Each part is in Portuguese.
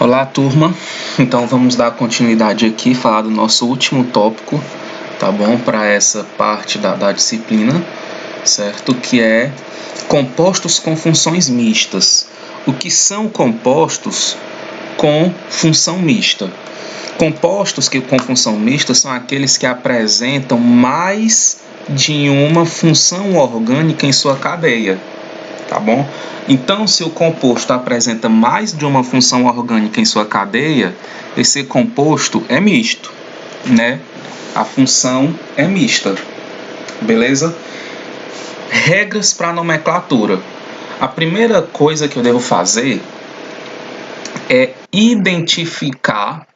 Olá, turma. Então vamos dar continuidade aqui, falar do nosso último tópico, tá bom? Para essa parte da disciplina, certo? Que é compostos com funções mistas. O que são compostos com função mista? Compostos com função mista são aqueles que apresentam mais de uma função orgânica em sua cadeia, tá bom? Então, se o composto apresenta mais de uma função orgânica em sua cadeia, esse composto é misto, né? A função é mista, beleza? Regras para nomenclatura. A primeira coisa que eu devo fazer é identificar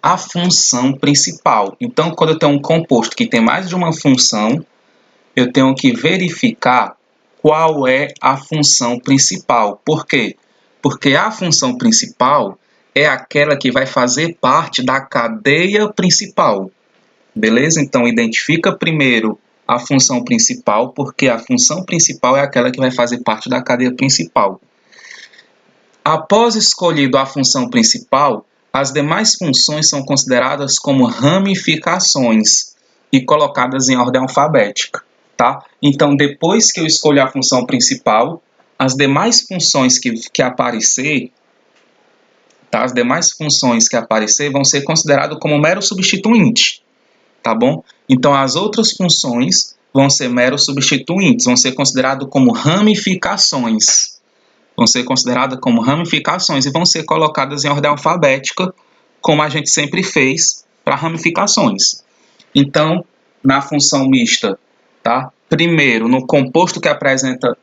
a função principal. Então, quando eu tenho um composto que tem mais de uma função, eu tenho que verificar qual é a função principal. Por quê? Porque a função principal é aquela que vai fazer parte da cadeia principal. Beleza? Então, identifica primeiro a função principal, porque a função principal é aquela que vai fazer parte da cadeia principal. Após escolhido a função principal, as demais funções são consideradas como ramificações e colocadas em ordem alfabética. Tá? Então, depois que eu escolho a função principal, as demais funções que aparecer, tá? As demais funções que aparecer vão ser consideradas como mero substituinte, tá bom? Então, as outras funções vão ser meros substituintes, vão ser consideradas como ramificações. Vão ser consideradas como ramificações e vão ser colocadas em ordem alfabética, como a gente sempre fez para ramificações. Então, na função mista, tá? Primeiro, no composto que apresenta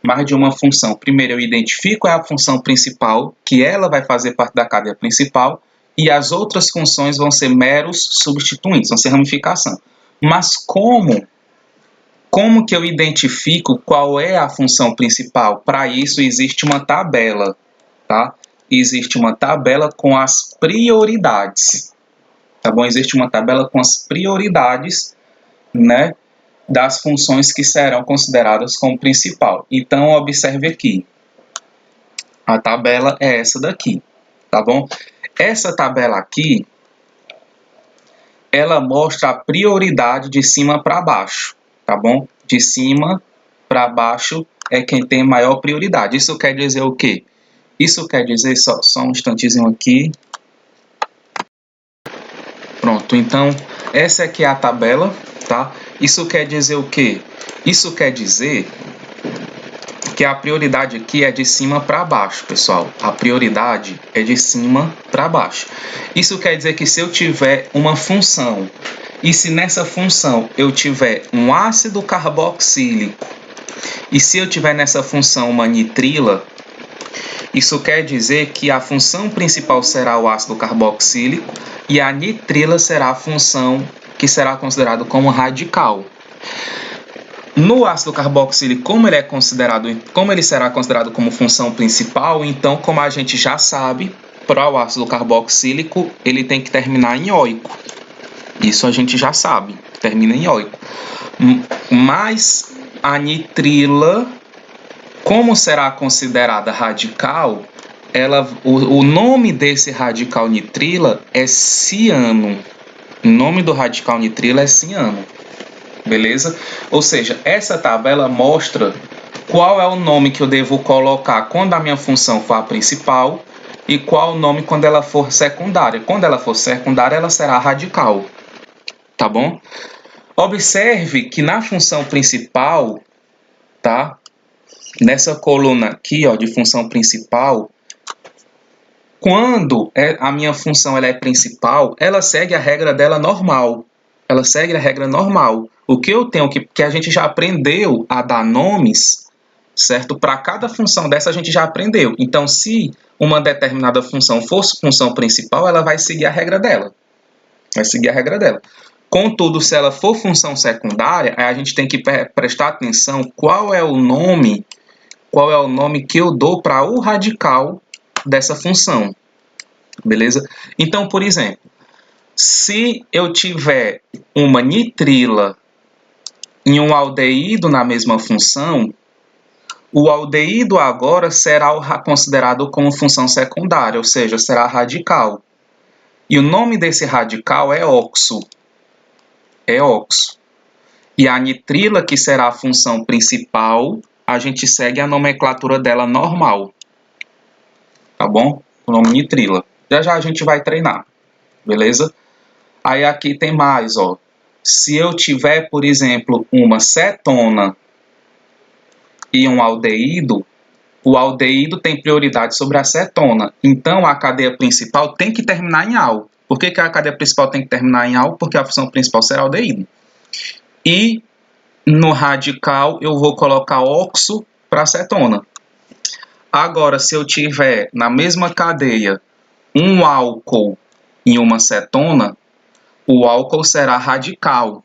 mais de uma função, primeiro eu identifico a função principal, que ela vai fazer parte da cadeia principal, e as outras funções vão ser meros substituintes, vão ser ramificação. Mas como que eu identifico qual é a função principal? Para isso existe uma tabela, tá? Existe uma tabela com as prioridades, tá bom? Existe uma tabela com as prioridades, né, das funções que serão consideradas como principal. Então, observe aqui. A tabela é essa daqui, tá bom? Essa tabela aqui, ela mostra a prioridade de cima para baixo, tá bom? De cima para baixo é quem tem maior prioridade. Isso quer dizer o quê? Isso quer dizer, só um instantezinho aqui. Pronto, então, essa aqui é a tabela, tá? Isso quer dizer o quê? Isso quer dizer que a prioridade aqui é de cima para baixo, pessoal. A prioridade é de cima para baixo. Isso quer dizer que se eu tiver uma função, e se nessa função eu tiver um ácido carboxílico, e se eu tiver nessa função uma nitrila, isso quer dizer que a função principal será o ácido carboxílico e a nitrila será a função que será considerada como radical. No ácido carboxílico, como ele será considerado como função principal, então, como a gente já sabe, para o ácido carboxílico, ele tem que terminar em óico. Isso a gente já sabe, termina em óico. Mas a nitrila, como será considerada radical, o nome desse radical nitrila é ciano. O nome do radical nitrila é ciano. Beleza? Ou seja, essa tabela mostra qual é o nome que eu devo colocar quando a minha função for a principal e qual o nome quando ela for secundária. Quando ela for secundária, ela será radical. Tá bom? Observe que na função principal, tá? Nessa coluna aqui, ó, de função principal, quando a minha função ela é principal, ela segue a regra dela normal. Ela segue a regra normal. O que eu tenho que a gente já aprendeu a dar nomes, certo? Para cada função dessa a gente já aprendeu. Então, se uma determinada função fosse função principal, ela vai seguir a regra dela. Vai seguir a regra dela. Contudo, se ela for função secundária, aí a gente tem que prestar atenção qual é o nome que eu dou para o radical dessa função. Beleza? Então, por exemplo, se eu tiver uma nitrila e um aldeído na mesma função, O aldeído agora será considerado como função secundária, ou seja, será radical. E o nome desse radical é oxo. É oxo. E a nitrila, que será a função principal, a gente segue a nomenclatura dela normal. Tá bom? O nome nitrila. Já já a gente vai treinar. Beleza? Aí aqui tem mais, ó. Se eu tiver, por exemplo, uma cetona e um aldeído, o aldeído tem prioridade sobre a cetona. Então, a cadeia principal tem que terminar em al. Por que a cadeia principal tem que terminar em al? Porque a função principal será aldeído. E no radical, eu vou colocar oxo para cetona. Agora, se eu tiver na mesma cadeia um álcool e uma cetona, o álcool será radical.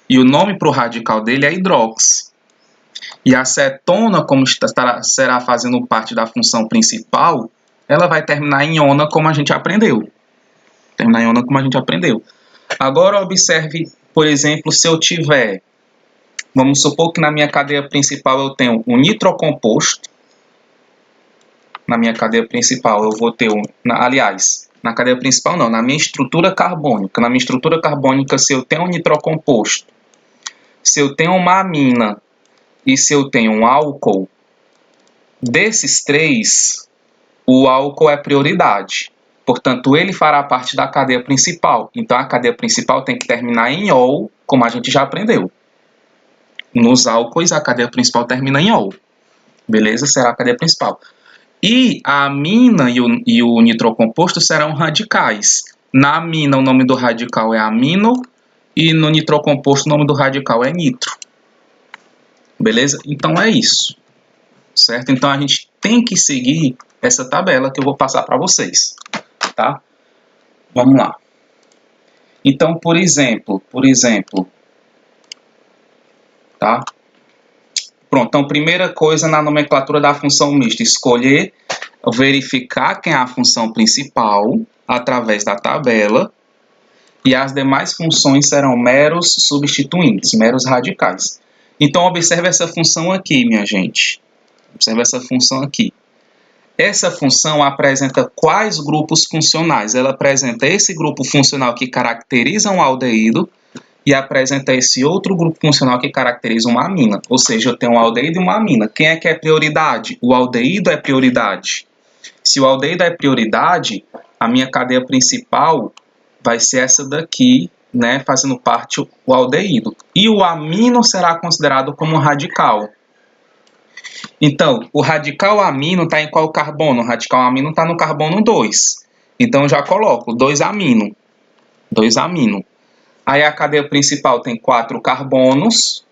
E o nome para o radical dele é hidrox. E a cetona, como será fazendo parte da função principal, ela vai terminar em ona, como a gente aprendeu. Terminar em ona, como a gente aprendeu. Agora, observe, por exemplo, se eu tiver... Vamos supor que na minha cadeia principal eu tenho um nitrocomposto. Na minha cadeia principal eu vou ter aliás, na cadeia principal não, na minha estrutura carbônica. Na minha estrutura carbônica, se eu tenho um nitrocomposto, se eu tenho uma amina e se eu tenho um álcool, desses três, o álcool é prioridade. Portanto, ele fará parte da cadeia principal. Então, a cadeia principal tem que terminar em ol, como a gente já aprendeu. Nos álcoois, a cadeia principal termina em ol. Beleza? Será a cadeia principal. E a amina e o nitrocomposto serão radicais. Na amina, o nome do radical é amino. E no nitrocomposto, o nome do radical é nitro. Beleza? Então, é isso. Certo? Então, a gente tem que seguir essa tabela que eu vou passar para vocês. Tá? Vamos lá. Então, por exemplo, tá? Pronto, então, primeira coisa na nomenclatura da função mista, escolher, verificar quem é a função principal através da tabela, e as demais funções serão meros substituintes, meros radicais. Então, observe essa função aqui, minha gente. Observe essa função aqui. Essa função apresenta quais grupos funcionais? Ela apresenta esse grupo funcional que caracteriza um aldeído e apresenta esse outro grupo funcional que caracteriza uma amina. Ou seja, eu tenho um aldeído e uma amina. Quem é que é prioridade? O aldeído é prioridade. Se o aldeído é prioridade, a minha cadeia principal vai ser essa daqui, né, fazendo parte o aldeído. E o amino será considerado como radical. Então, o radical amino está em qual carbono? O radical amino está no carbono 2. Então, eu já coloco 2 amino. 2 amino. Aí, a cadeia principal tem 4 carbonos,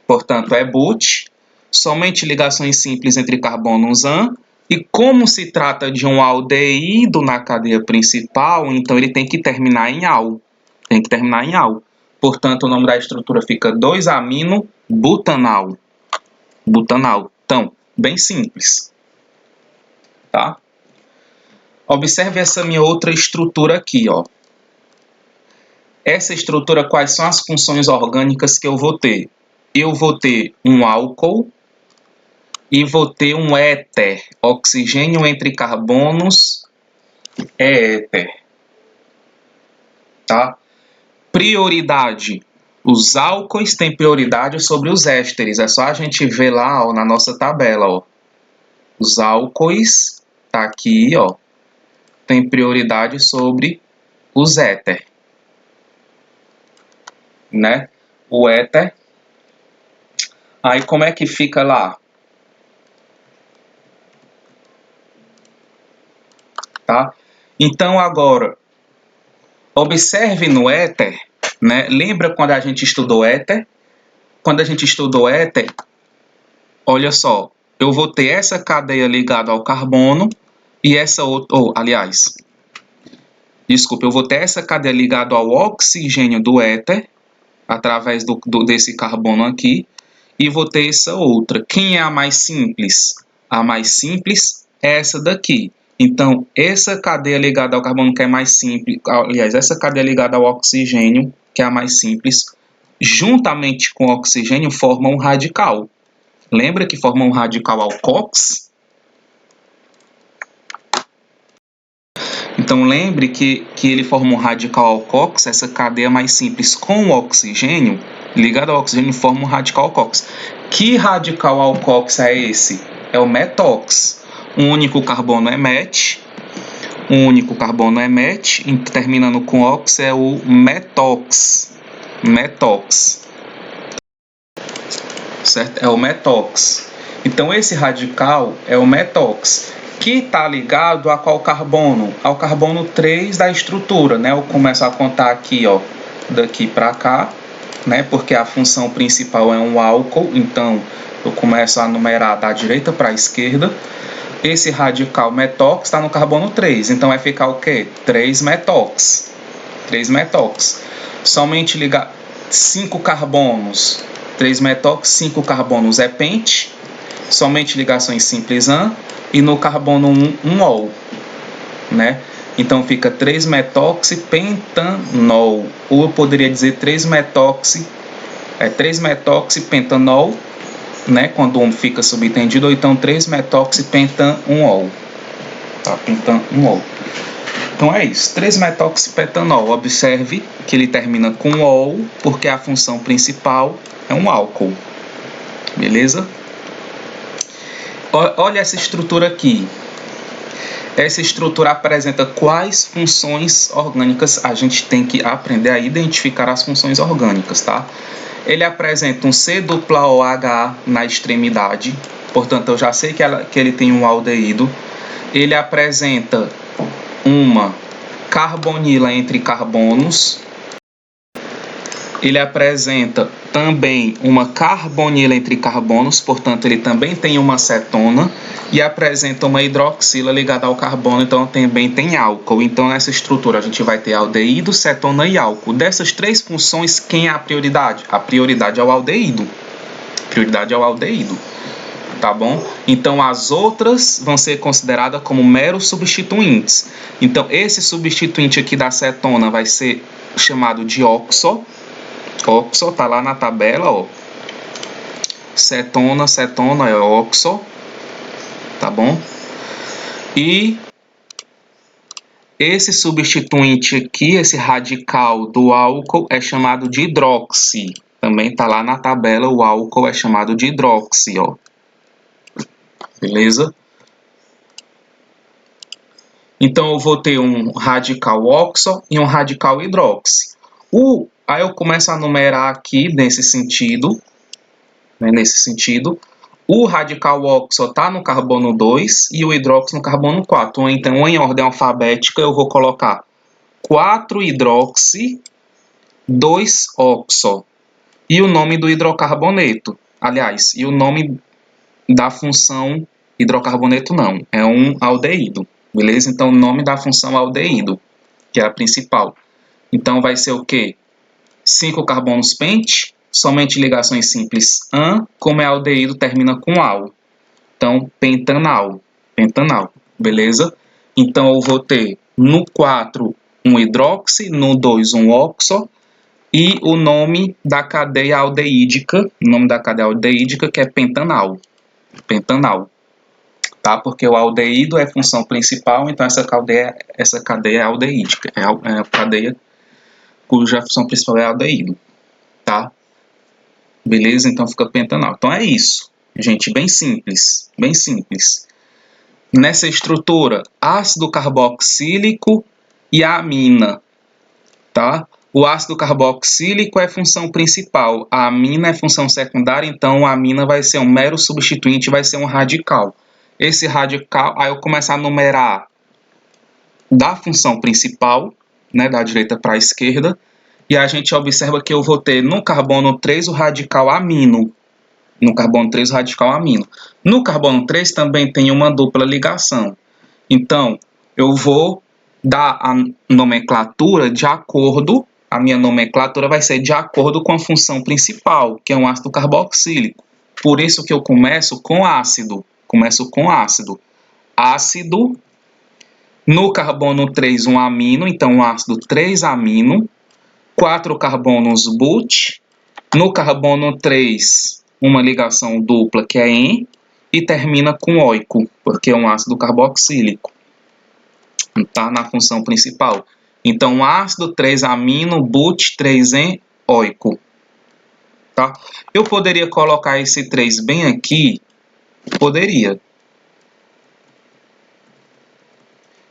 portanto, é but. Somente ligações simples entre carbonos AN. E como se trata de um aldeído na cadeia principal, então ele tem que terminar em al. Tem que terminar em al. Portanto, o nome da estrutura fica 2-amino-butanal. Butanal. Então, bem simples. Tá? Observe essa minha outra estrutura aqui, ó. Essa estrutura, quais são as funções orgânicas que eu vou ter? Eu vou ter um álcool e vou ter um éter. Oxigênio entre carbonos é éter. Tá? Prioridade. Os álcoois têm prioridade sobre os ésteres. É só a gente ver lá, ó, na nossa tabela, ó. Os álcoois, tá aqui, ó, tem prioridade sobre os éter. Né? O éter. Aí como é que fica lá? Tá? Então agora, observe no éter, né? Lembra quando a gente estudou éter? Quando a gente estudou éter, olha só, eu vou ter essa cadeia ligada ao carbono e essa outra, desculpa, eu vou ter essa cadeia ligada ao oxigênio do éter, através desse carbono aqui, e vou ter essa outra. Quem é a mais simples? A mais simples é essa daqui. Então, essa cadeia ligada ao carbono que é mais simples, aliás, essa cadeia ligada ao oxigênio, que é a mais simples, juntamente com o oxigênio, formam um radical. Lembra que forma um radical alcox? Então lembre que ele forma um radical alcox, essa cadeia mais simples com o oxigênio, ligada ao oxigênio, forma um radical alcox. Que radical alcox é esse? É o metox. Um único carbono emete, terminando com ox é o metox. Metox. Certo? É o metox. Então esse radical é o metox, que está ligado a qual carbono? Ao carbono 3 da estrutura, né? Eu começo a contar aqui, ó, daqui para cá, né? Porque a função principal é um álcool, então eu começo a numerar da direita para a esquerda. Esse radical metox está no carbono 3, então vai ficar o quê? 3 metox. 3 metox. Somente ligar 5 carbonos. 3 metox, 5 carbonos é pente. Somente ligações simples AN. E no carbono 1, um ol. Né? Então fica 3-metoxipentanol. Ou eu poderia dizer 3-metoxipentanol, né? Quando um fica subentendido, ou então 3-metoxipentanol. Tá? Pentanol. Então é isso, 3-metoxipentanol. Observe que ele termina com ol, porque a função principal é um álcool. Beleza? Olha essa estrutura aqui. Essa estrutura apresenta quais funções orgânicas. A gente tem que aprender a identificar as funções orgânicas, tá? Ele apresenta um C-OH na extremidade, portanto eu já sei que ele tem um aldeído. Ele apresenta uma carbonila entre carbonos. Ele apresenta também uma carbonila entre carbonos, portanto ele também tem uma cetona, e apresenta uma hidroxila ligada ao carbono, então também tem álcool. Então nessa estrutura a gente vai ter aldeído, cetona e álcool. Dessas três funções, quem é a prioridade? A prioridade é o aldeído. Prioridade é o aldeído. Tá bom? Então as outras vão ser consideradas como meros substituintes. Então esse substituinte aqui da cetona vai ser chamado de oxo. Oxo tá lá na tabela, ó. Cetona é oxo, tá bom? E esse substituinte aqui, esse radical do álcool é chamado de hidroxi. Também tá lá na tabela, o álcool é chamado de hidroxi, ó. Beleza? Então eu vou ter um radical oxo e um radical hidroxi. Aí eu começo a numerar aqui nesse sentido, né, o radical oxo está no carbono 2 e o hidróxido no carbono 4. Então, em ordem alfabética, eu vou colocar 4 hidroxi, 2 oxo. E o nome do hidrocarboneto. Aliás, e o nome da função hidrocarboneto não, é um aldeído. Beleza? Então, o nome da função aldeído, que é a principal. Então, vai ser o quê? 5 carbonos pente, somente ligações simples AN, como é aldeído, termina com AL. Então, pentanal, beleza? Então, eu vou ter no 4 um hidroxi, no 2 um oxo, e o nome da cadeia aldeídica, que é pentanal. Tá? Porque o aldeído é função principal, então essa cadeia é aldeídica, é a cadeia cuja função principal é aldeído. Tá? Beleza? Então fica pentanal. Então é isso, gente, bem simples, bem simples. Nessa estrutura, ácido carboxílico e a amina, tá? O ácido carboxílico é função principal, a amina é função secundária, então a amina vai ser um mero substituinte, vai ser um radical. Esse radical, aí eu começo a numerar da função principal, né, da direita para a esquerda, e a gente observa que eu vou ter no carbono 3 o radical amino. No carbono 3 o radical amino. No carbono 3 também tem uma dupla ligação. Então, eu vou dar a nomenclatura de acordo, a minha nomenclatura vai ser de acordo com a função principal, que é um ácido carboxílico. Por isso que eu começo com ácido. Ácido. No carbono 3 um amino, então um ácido 3-amino. 4 carbonos but. No carbono 3 uma ligação dupla que é en e termina com oico, porque é um ácido carboxílico. Tá na função principal. Então, ácido 3-amino, but 3-en, oico. Tá? Eu poderia colocar esse 3 bem aqui? Poderia.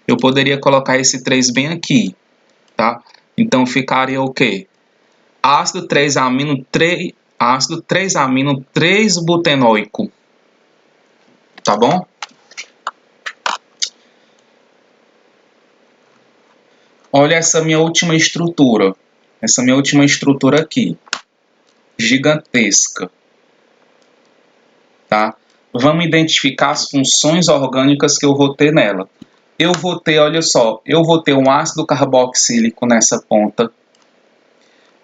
Eu poderia colocar esse 3 bem aqui, tá? Então, ficaria o quê? Ácido 3-amino, ácido 3-amino 3-butenoico. Tá bom? Olha essa minha última estrutura. Essa minha última estrutura aqui. Gigantesca. Tá? Vamos identificar as funções orgânicas que eu vou ter nela. Eu vou ter, olha só, eu vou ter um ácido carboxílico nessa ponta.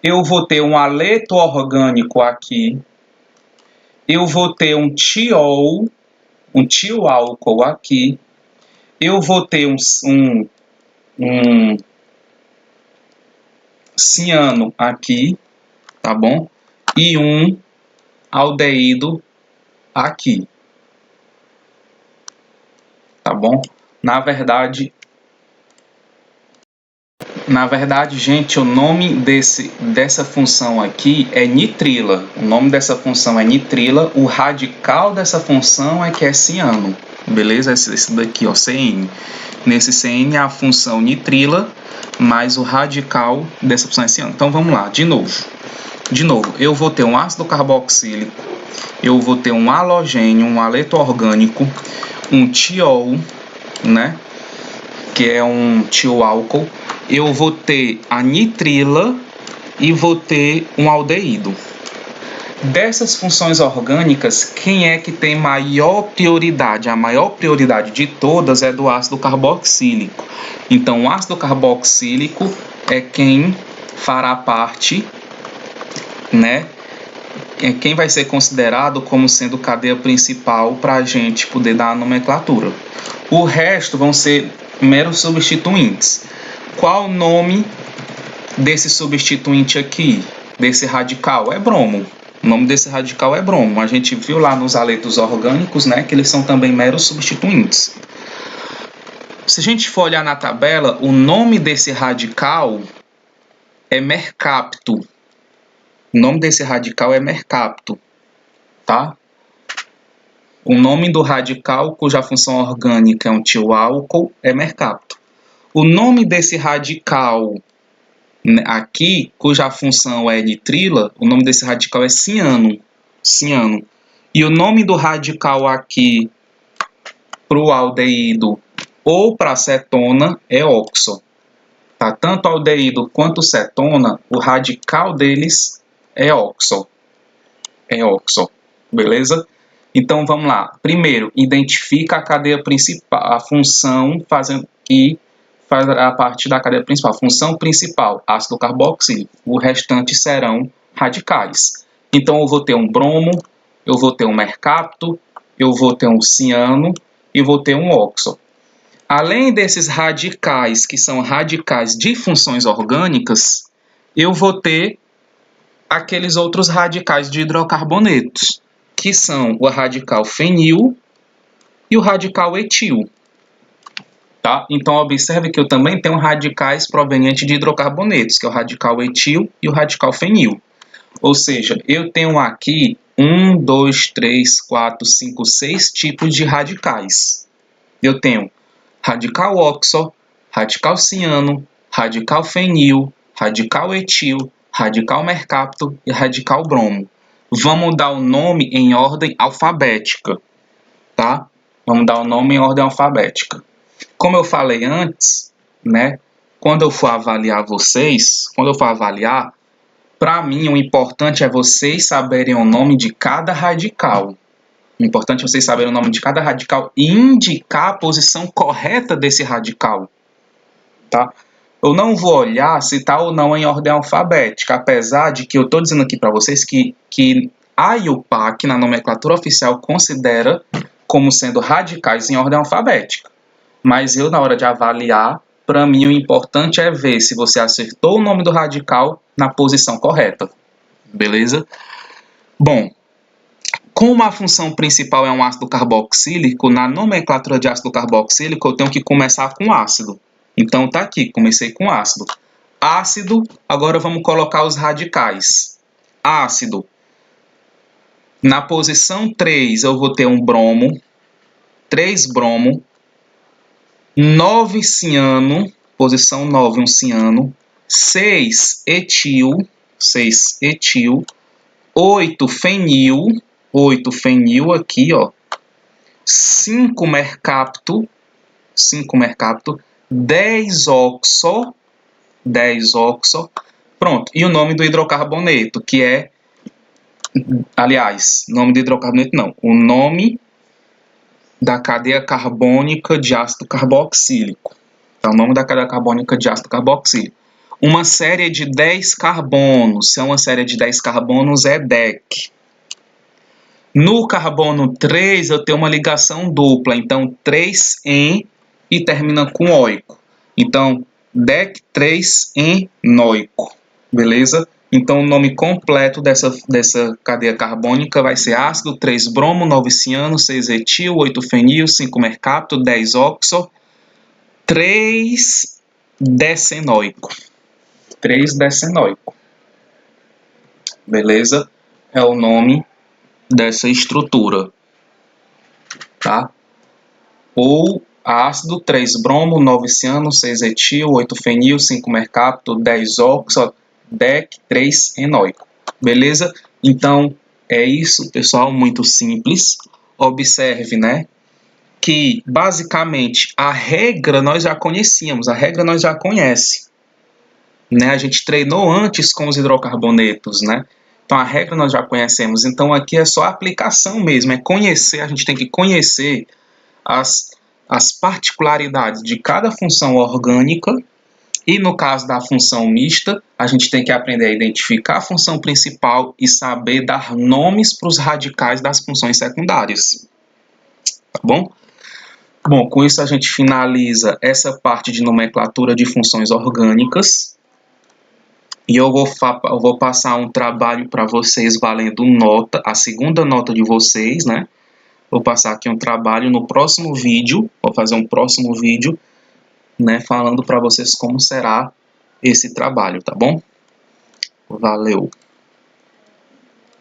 Eu vou ter um aleto orgânico aqui. Eu vou ter um tiol, um tioálcool aqui. Eu vou ter um ciano aqui, tá bom? E um aldeído aqui, tá bom? Na verdade, gente, o nome dessa função aqui é nitrila. O nome dessa função é nitrila. O radical dessa função é que é ciano. Beleza? Esse daqui, ó, CN. Nesse CN é a função nitrila, mais o radical dessa função é ciano. Então, vamos lá, de novo. Eu vou ter um ácido carboxílico, eu vou ter um halogênio, um aleto orgânico, um tiol, né? Que é um tioálcool. Eu vou ter a nitrila e vou ter um aldeído. Dessas funções orgânicas, quem é que tem maior prioridade? A maior prioridade de todas é do ácido carboxílico. Então, o ácido carboxílico é quem fará parte, né? É quem vai ser considerado como sendo cadeia principal para a gente poder dar a nomenclatura. O resto vão ser meros substituintes. Qual o nome desse substituinte aqui, desse radical? É bromo. O nome desse radical é bromo. A gente viu lá nos aletos orgânicos, né, que eles são também meros substituintes. Se a gente for olhar na tabela, o nome desse radical é mercapto. O nome desse radical é mercapto, tá? O nome do radical cuja função orgânica é um tioálcool é mercapto. O nome desse radical aqui, cuja função é nitrila, o nome desse radical é ciano. E o nome do radical aqui para o aldeído ou para a cetona é oxo. Tá? Tanto aldeído quanto cetona, o radical deles é oxo. Beleza? Então vamos lá. Primeiro, identifica a cadeia principal, a função que faz a parte da cadeia principal. Função principal, ácido carboxílico. O restante serão radicais. Então eu vou ter um bromo, eu vou ter um mercapto, eu vou ter um ciano e vou ter um oxo. Além desses radicais, que são radicais de funções orgânicas, eu vou ter aqueles outros radicais de hidrocarbonetos, que são o radical fenil e o radical etil. Tá? Então, observe que eu também tenho radicais provenientes de hidrocarbonetos, que é o radical etil e o radical fenil. Ou seja, eu tenho aqui 1, 2, 3, 4, 5, 6 tipos de radicais. Eu tenho radical oxo, radical ciano, radical fenil, radical etil, radical mercapto e radical bromo. Vamos dar o nome em ordem alfabética, tá? Vamos dar o nome em ordem alfabética. Como eu falei antes, né? Quando eu for avaliar, para mim o importante é vocês saberem o nome de cada radical. O importante é vocês saberem o nome de cada radical e indicar a posição correta desse radical, tá? Eu não vou olhar se está ou não em ordem alfabética, apesar de que eu estou dizendo aqui para vocês que a IUPAC, na nomenclatura oficial, considera como sendo radicais em ordem alfabética. Mas eu, na hora de avaliar, para mim o importante é ver se você acertou o nome do radical na posição correta. Beleza? Bom, Como a função principal é um ácido carboxílico, na nomenclatura de ácido carboxílico eu tenho que começar com ácido. Então tá aqui, comecei com ácido. Ácido, agora vamos colocar os radicais. Ácido. Na posição 3 eu vou ter um bromo, 3 bromo, 9 ciano, posição 9 um ciano, 6 etil, 8 fenil, 8 fenil aqui, ó. 5 mercapto, 10 oxo, 10 oxo. Pronto, e o nome do hidrocarboneto, que é, aliás, nome do hidrocarboneto não, o nome da cadeia carbônica de ácido carboxílico. É o nome da cadeia carbônica de ácido carboxílico. Uma série de 10 carbonos, se é uma série de 10 carbonos, é DEC. No carbono 3, eu tenho uma ligação dupla, então 3-en e termina com oico. Então, DEC 3-enoico, beleza? Então, o nome completo dessa cadeia carbônica vai ser ácido 3-bromo, 9 ciano, 6 etil, 8 fenil, 5 mercapto, 10 oxo, 3-decenoico. 3-decenoico. Beleza? É o nome dessa estrutura, tá? Ou ácido 3-bromo, 9 ciano, 6 etil, 8 fenil, 5 mercapto, 10 oxo, DEC 3-enoico. Beleza? Então, é isso, pessoal, muito simples. Observe, né, que basicamente a regra nós já conhecíamos, a regra nós já conhece, né? A gente treinou antes com os hidrocarbonetos, né? Então a regra nós já conhecemos. Então aqui é só a aplicação mesmo, é conhecer, a gente tem que conhecer as particularidades de cada função orgânica. E no caso da função mista, a gente tem que aprender a identificar a função principal e saber dar nomes para os radicais das funções secundárias. Tá bom? Bom, com isso a gente finaliza essa parte de nomenclatura de funções orgânicas. E eu vou passar um trabalho para vocês valendo nota, a segunda nota de vocês, né? Vou passar aqui um trabalho no próximo vídeo, vou fazer um próximo vídeo, né, falando para vocês como será esse trabalho, tá bom? Valeu!